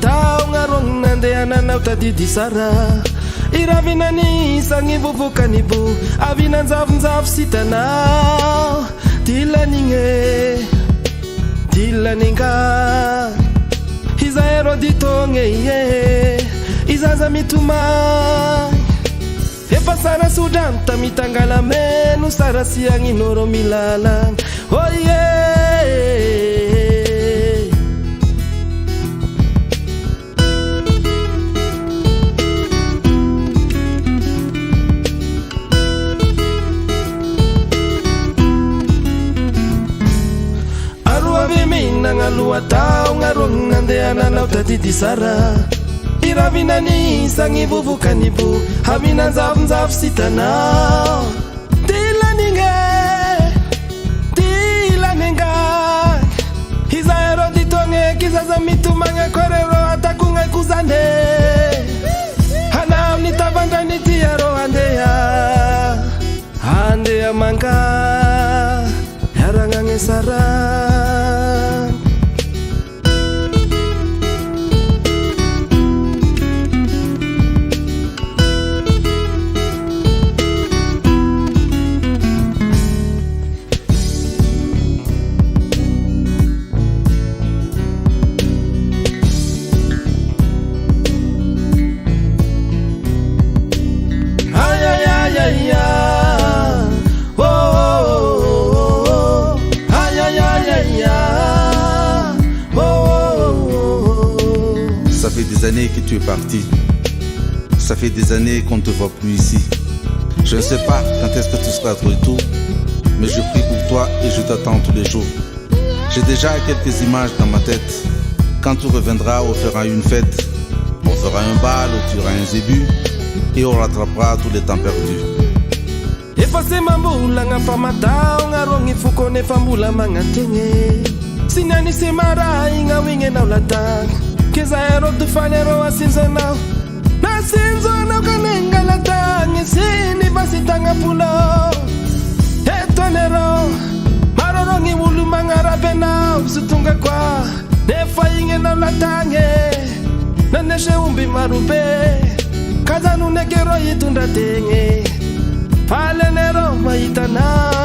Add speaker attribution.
Speaker 1: atao ngarong nandehananao tadidy sara iravinani sangi vovokanibo avinanjavonjavo sitanao dilaninge dilaninga izaero ditonge iye izaza mitomay efa sara sodanta mitangala meno sara siagninoro milalang oye Nangalua tao ngarong nandehananao tadidy sara iravinani sangi vovokanibo havinanjavonjavo sitanao dilaninge dilaninga izaero ditonge kizaza mitomagna korero atakongai kuzande hanao nitavandrany tiaro andeha manga yaragnagny sara
Speaker 2: Ça fait des années que tu es parti. Ça fait des années qu'on ne te voit plus ici. Je ne sais pas quand est-ce que tu seras de retour, mais je prie pour toi et je t'attends tous les jours. J'ai déjà quelques images dans ma tête. Quand tu reviendras, on fera une fête. On fera un bal où tu auras un zébu et on rattrapera tous les temps perdus.
Speaker 1: Efase mambula nga famatao ngarongi fukone famula mangatenge Sinani semara inga winge na ulatang Keza ero tufanero asinzonao Nasinzonao kanenga latang Isini basitanga pulo Etonero Marorongi wulu mangarabenao Sutunga kwa Nefa inge na ulatange Naneshe umbi marube Kaza nunekero yitunda tenge Falenero maitana